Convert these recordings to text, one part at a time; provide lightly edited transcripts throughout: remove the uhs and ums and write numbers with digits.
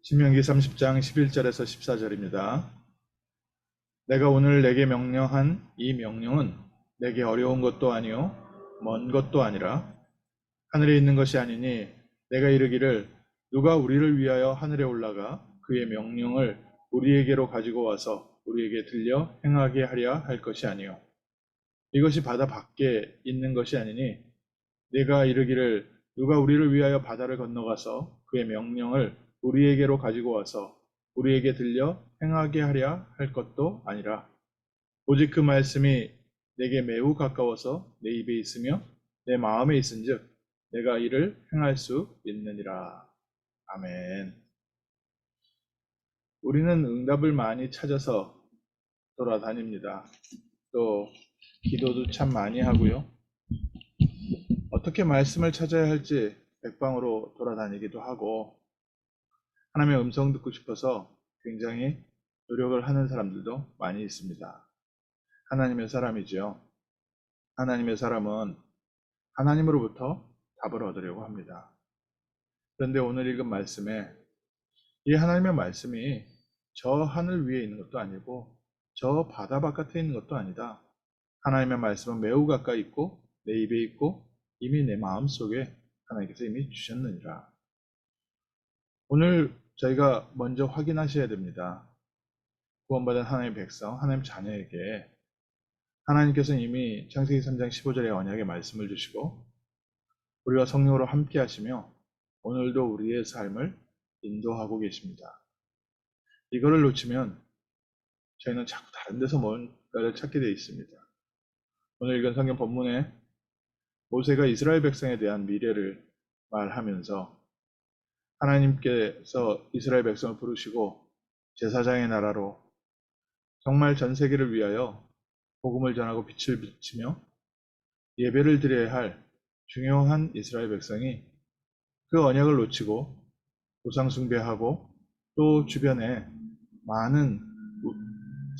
신명기 30장 11절에서 14절입니다. 내가 오늘 내게 명령한 이 명령은 내게 어려운 것도 아니요 먼 것도 아니라 하늘에 있는 것이 아니니 내가 이르기를 누가 우리를 위하여 하늘에 올라가 그의 명령을 우리에게로 가지고 와서 우리에게 들려 행하게 하랴 할 것이 아니요 이것이 바다 밖에 있는 것이 아니니 내가 이르기를 누가 우리를 위하여 바다를 건너가서 그의 명령을 우리에게로 가지고 와서 우리에게 들려 행하게 하랴 할 것도 아니라 오직 그 말씀이 내게 매우 가까워서 내 입에 있으며 내 마음에 있은즉 내가 이를 행할 수 있느니라. 아멘. 우리는 응답을 많이 찾아서 돌아다닙니다. 또 기도도 참 많이 하고요. 어떻게 말씀을 찾아야 할지 백방으로 돌아다니기도 하고 하나님의 음성 듣고 싶어서 굉장히 노력을 하는 사람들도 많이 있습니다. 하나님의 사람이지요. 하나님의 사람은 하나님으로부터 답을 얻으려고 합니다. 그런데 오늘 읽은 말씀에 이 하나님의 말씀이 저 하늘 위에 있는 것도 아니고 저 바다 바깥에 있는 것도 아니다. 하나님의 말씀은 매우 가까이 있고 내 입에 있고 이미 내 마음속에 하나님께서 이미 주셨느니라. 오늘 저희가 먼저 확인하셔야 됩니다. 구원받은 하나님의 백성, 하나님 자녀에게 하나님께서는 이미 창세기 3장 15절의 언약의 말씀을 주시고 우리와 성령으로 함께 하시며 오늘도 우리의 삶을 인도하고 계십니다. 이거를 놓치면 저희는 자꾸 다른 데서 뭔가를 찾게 되어 있습니다. 오늘 읽은 성경 본문에 모세가 이스라엘 백성에 대한 미래를 말하면서 하나님께서 이스라엘 백성을 부르시고 제사장의 나라로 정말 전 세계를 위하여 복음을 전하고 빛을 비치며 예배를 드려야 할 중요한 이스라엘 백성이 그 언약을 놓치고 우상 숭배하고 또 주변에 많은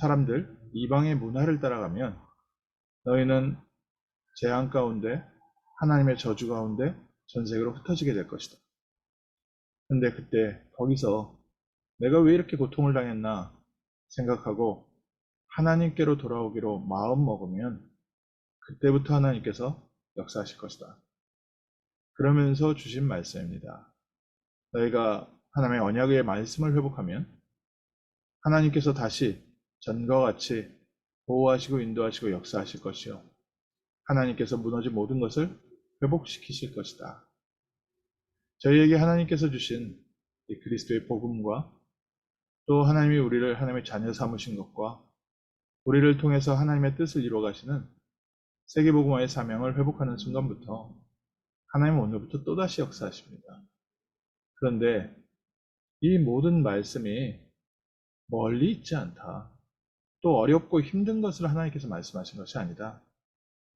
사람들, 이방의 문화를 따라가면 너희는 재앙 가운데 하나님의 저주 가운데 전 세계로 흩어지게 될 것이다. 근데 그때 거기서 내가 왜 이렇게 고통을 당했나 생각하고 하나님께로 돌아오기로 마음 먹으면 그때부터 하나님께서 역사하실 것이다. 그러면서 주신 말씀입니다. 너희가 하나님의 언약의 말씀을 회복하면 하나님께서 다시 전과 같이 보호하시고 인도하시고 역사하실 것이요. 하나님께서 무너진 모든 것을 회복시키실 것이다. 저희에게 하나님께서 주신 이 그리스도의 복음과 또 하나님이 우리를 하나님의 자녀 삼으신 것과 우리를 통해서 하나님의 뜻을 이루어 가시는 세계복음화의 사명을 회복하는 순간부터 하나님은 오늘부터 또다시 역사하십니다. 그런데 이 모든 말씀이 멀리 있지 않다. 또 어렵고 힘든 것을 하나님께서 말씀하신 것이 아니다.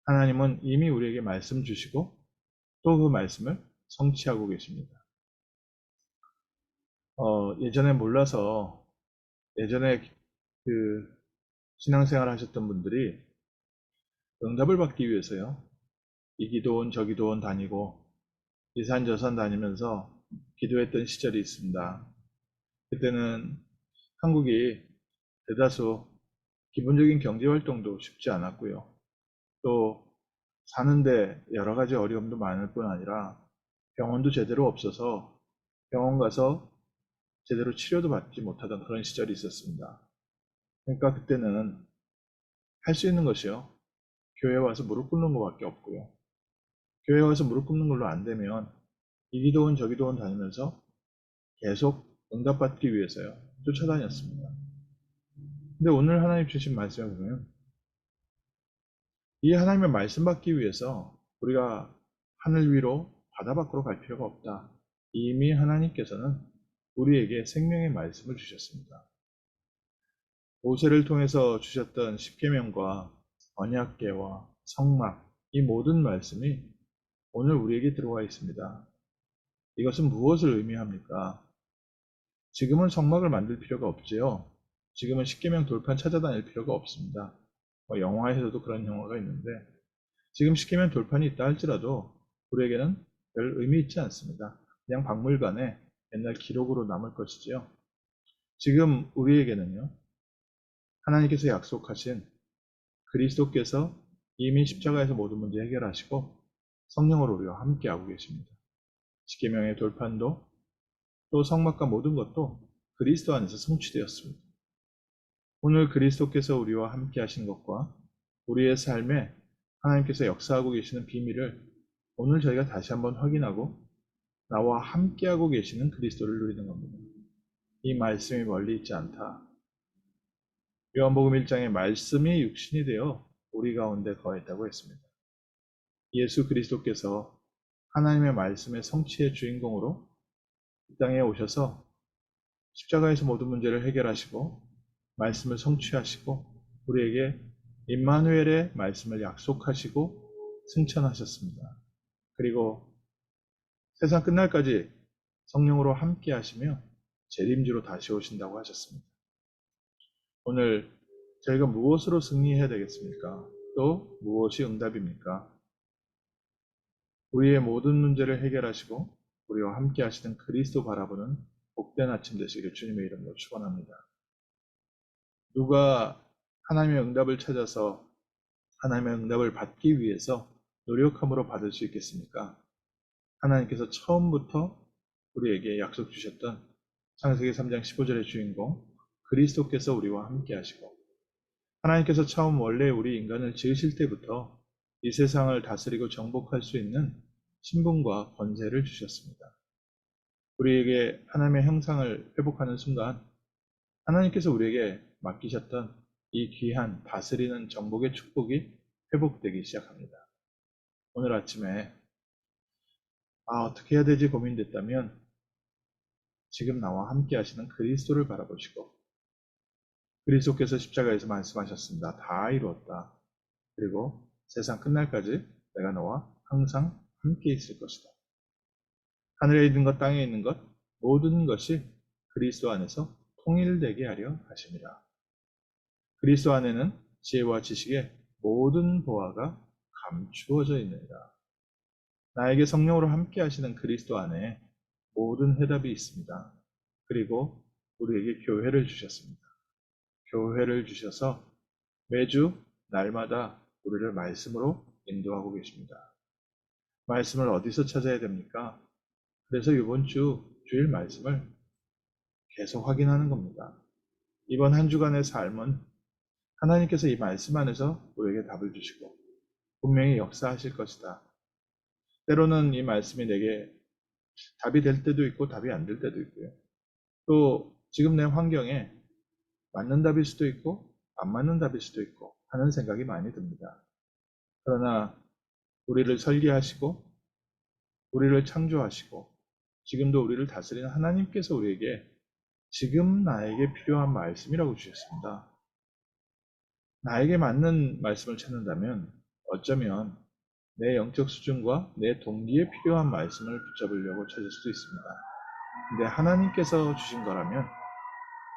하나님은 이미 우리에게 말씀 주시고 또 그 말씀을 성취하고 계십니다. 예전에 몰라서 예전에 그 신앙생활 하셨던 분들이 응답을 받기 위해서요. 이 기도원 저 기도원 다니고 이 산 저 산 다니면서 기도했던 시절이 있습니다. 그때는 한국이 대다수 기본적인 경제활동도 쉽지 않았고요. 또 사는데 여러 가지 어려움도 많을 뿐 아니라 병원도 제대로 없어서 병원 가서 제대로 치료도 받지 못하던 그런 시절이 있었습니다. 그러니까 그때는 할 수 있는 것이요. 교회 와서 무릎 꿇는 것밖에 없고요. 교회 와서 무릎 꿇는 걸로 안 되면 이 기도원 저 기도원 다니면서 계속 응답받기 위해서요. 쫓아다녔습니다. 근데 오늘 하나님 주신 말씀을 보면 이 하나님의 말씀 받기 위해서 우리가 하늘 위로 바다 밖으로 갈 필요가 없다. 이미 하나님께서는 우리에게 생명의 말씀을 주셨습니다. 모세를 통해서 주셨던 십계명과 언약궤와 성막 이 모든 말씀이 오늘 우리에게 들어와 있습니다. 이것은 무엇을 의미합니까? 지금은 성막을 만들 필요가 없지요. 지금은 십계명 돌판 찾아다닐 필요가 없습니다. 영화에서도 그런 영화가 있는데 지금 십계명 돌판이 있다 할지라도 우리에게는 별 의미 있지 않습니다. 그냥 박물관에 옛날 기록으로 남을 것이지요. 지금 우리에게는요, 하나님께서 약속하신 그리스도께서 이미 십자가에서 모든 문제 해결하시고 성령으로 우리와 함께하고 계십니다. 십계명의 돌판도 또 성막과 모든 것도 그리스도 안에서 성취되었습니다. 오늘 그리스도께서 우리와 함께하신 것과 우리의 삶에 하나님께서 역사하고 계시는 비밀을 오늘 저희가 다시 한번 확인하고 나와 함께하고 계시는 그리스도를 누리는 겁니다. 이 말씀이 멀리 있지 않다. 요한복음 1장에 말씀이 육신이 되어 우리 가운데 거했다고 했습니다. 예수 그리스도께서 하나님의 말씀의 성취의 주인공으로 이 땅에 오셔서 십자가에서 모든 문제를 해결하시고 말씀을 성취하시고 우리에게 임마누엘의 말씀을 약속하시고 승천하셨습니다. 그리고 세상 끝날까지 성령으로 함께 하시며 재림주로 다시 오신다고 하셨습니다. 오늘 저희가 무엇으로 승리해야 되겠습니까? 또 무엇이 응답입니까? 우리의 모든 문제를 해결하시고 우리와 함께 하시는 그리스도 바라보는 복된 아침 되시길 주님의 이름으로 축원합니다. 누가 하나님의 응답을 찾아서 하나님의 응답을 받기 위해서 노력함으로 받을 수 있겠습니까? 하나님께서 처음부터 우리에게 약속 주셨던 창세기 3장 15절의 주인공 그리스도께서 우리와 함께 하시고 하나님께서 처음 원래 우리 인간을 지으실 때부터 이 세상을 다스리고 정복할 수 있는 신분과 권세를 주셨습니다. 우리에게 하나님의 형상을 회복하는 순간 하나님께서 우리에게 맡기셨던 이 귀한 다스리는 정복의 축복이 회복되기 시작합니다. 오늘 아침에 어떻게 해야 되지 고민됐다면 지금 나와 함께 하시는 그리스도를 바라보시고 그리스도께서 십자가에서 말씀하셨습니다. 다 이루었다. 그리고 세상 끝날까지 내가 너와 항상 함께 있을 것이다. 하늘에 있는 것 땅에 있는 것 모든 것이 그리스도 안에서 통일되게 하려 하심이라. 그리스도 안에는 지혜와 지식의 모든 보화가 감추어져 있느니라. 나에게 성령으로 함께 하시는 그리스도 안에 모든 해답이 있습니다. 그리고 우리에게 교회를 주셨습니다. 교회를 주셔서 매주 날마다 우리를 말씀으로 인도하고 계십니다. 말씀을 어디서 찾아야 됩니까? 그래서 이번 주일 말씀을 계속 확인하는 겁니다. 이번 한 주간의 삶은 하나님께서 이 말씀 안에서 우리에게 답을 주시고 분명히 역사하실 것이다. 때로는 이 말씀이 내게 답이 될 때도 있고 답이 안 될 때도 있고요. 또 지금 내 환경에 맞는 답일 수도 있고 안 맞는 답일 수도 있고 하는 생각이 많이 듭니다. 그러나 우리를 설계하시고 우리를 창조하시고 지금도 우리를 다스리는 하나님께서 우리에게 지금 나에게 필요한 말씀이라고 주셨습니다. 나에게 맞는 말씀을 찾는다면 어쩌면 내 영적 수준과 내 동기에 필요한 말씀을 붙잡으려고 찾을 수도 있습니다. 근데 하나님께서 주신 거라면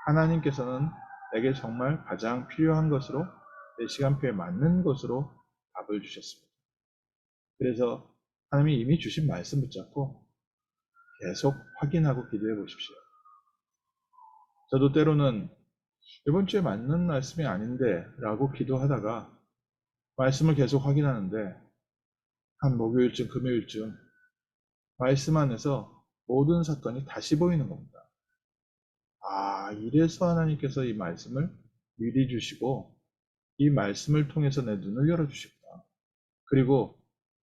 하나님께서는 내게 정말 가장 필요한 것으로 내 시간표에 맞는 것으로 답을 주셨습니다. 그래서 하나님이 이미 주신 말씀 붙잡고 계속 확인하고 기도해 보십시오. 저도 때로는 이번 주에 맞는 말씀이 아닌데 라고 기도하다가 말씀을 계속 확인하는데 한 목요일쯤 금요일쯤 말씀 안에서 모든 사건이 다시 보이는 겁니다. 이래서 하나님께서 이 말씀을 미리 주시고 이 말씀을 통해서 내 눈을 열어주시구나. 그리고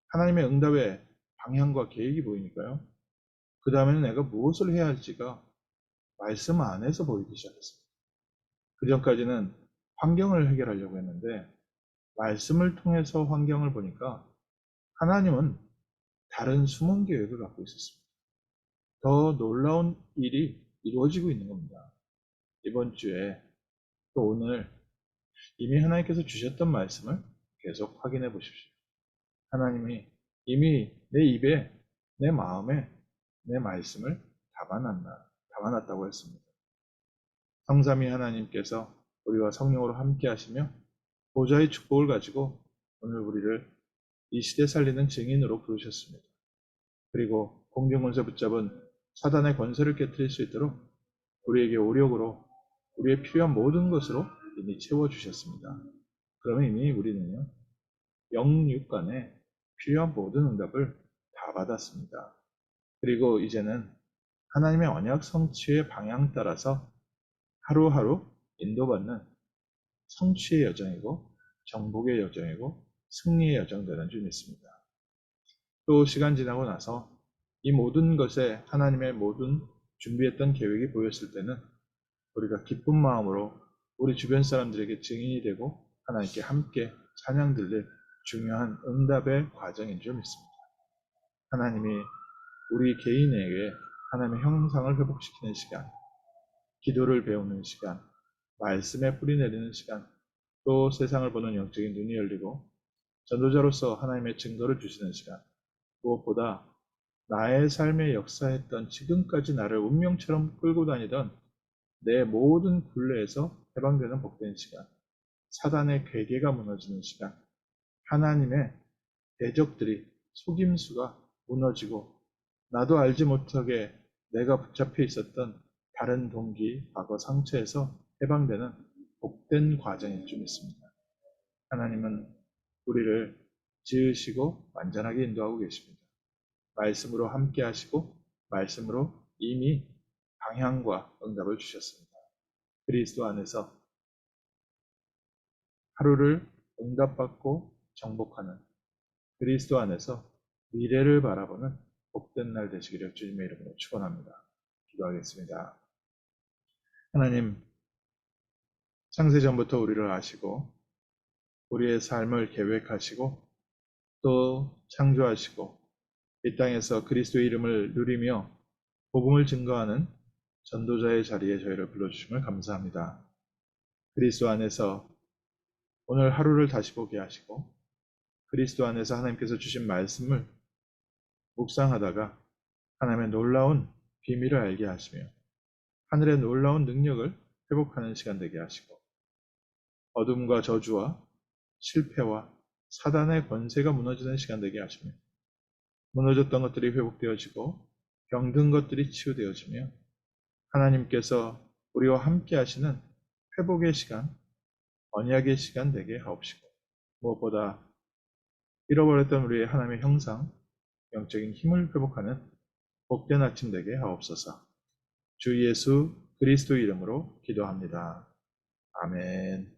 하나님의 응답의 방향과 계획이 보이니까요. 그 다음에는 내가 무엇을 해야 할지가 말씀 안에서 보이기 시작했습니다. 그 전까지는 환경을 해결하려고 했는데 말씀을 통해서 환경을 보니까 하나님은 다른 숨은 계획을 갖고 있었습니다. 더 놀라운 일이 이루어지고 있는 겁니다. 이번 주에 또 오늘 이미 하나님께서 주셨던 말씀을 계속 확인해 보십시오. 하나님이 이미 내 입에, 내 마음에 내 말씀을 담아놨다고 했습니다. 성삼위 하나님께서 우리와 성령으로 함께 하시며 보좌의 축복을 가지고 오늘 우리를 이 시대 살리는 증인으로 부르셨습니다. 그리고 공중문서 붙잡은 사단의 권세를 깨뜨릴 수 있도록 우리에게 오력으로 우리의 필요한 모든 것으로 이미 채워주셨습니다. 그러면 이미 우리는요, 영육간에 필요한 모든 응답을 다 받았습니다. 그리고 이제는 하나님의 언약 성취의 방향 따라서 하루하루 인도받는 성취의 여정이고 정복의 여정이고 승리의 여정 되는 줄 믿습니다. 또 시간 지나고 나서 이 모든 것에 하나님의 모든 준비했던 계획이 보였을 때는 우리가 기쁜 마음으로 우리 주변 사람들에게 증인이 되고 하나님께 함께 찬양 들릴 중요한 응답의 과정인 줄 믿습니다. 하나님이 우리 개인에게 하나님의 형상을 회복시키는 시간, 기도를 배우는 시간, 말씀에 뿌리 내리는 시간, 또 세상을 보는 영적인 눈이 열리고 전도자로서 하나님의 증거를 주시는 시간, 무엇보다 나의 삶에 역사했던 지금까지 나를 운명처럼 끌고 다니던 내 모든 굴레에서 해방되는 복된 시간, 사단의 괴계가 무너지는 시간, 하나님의 대적들이 속임수가 무너지고 나도 알지 못하게 내가 붙잡혀 있었던 다른 동기, 과거 상처에서 해방되는 복된 과정일 줄 믿습니다. 하나님은 우리를 지으시고 완전하게 인도하고 계십니다. 말씀으로 함께 하시고 말씀으로 이미 방향과 응답을 주셨습니다. 그리스도 안에서 하루를 응답받고 정복하는 그리스도 안에서 미래를 바라보는 복된 날 되시기를 주님의 이름으로 축원합니다. 기도하겠습니다. 하나님, 창세전부터 우리를 아시고 우리의 삶을 계획하시고 또 창조하시고 이 땅에서 그리스도의 이름을 누리며 복음을 증거하는 전도자의 자리에 저희를 불러주심을 감사합니다. 그리스도 안에서 오늘 하루를 다시 보게 하시고 그리스도 안에서 하나님께서 주신 말씀을 묵상하다가 하나님의 놀라운 비밀을 알게 하시며 하늘의 놀라운 능력을 회복하는 시간 되게 하시고 어둠과 저주와 실패와 사단의 권세가 무너지는 시간 되게 하시며 무너졌던 것들이 회복되어지고 병든 것들이 치유되어지며 하나님께서 우리와 함께 하시는 회복의 시간, 언약의 시간 되게 하옵시고 무엇보다 잃어버렸던 우리의 하나님의 형상, 영적인 힘을 회복하는 복된 아침 되게 하옵소서. 주 예수 그리스도 이름으로 기도합니다. 아멘.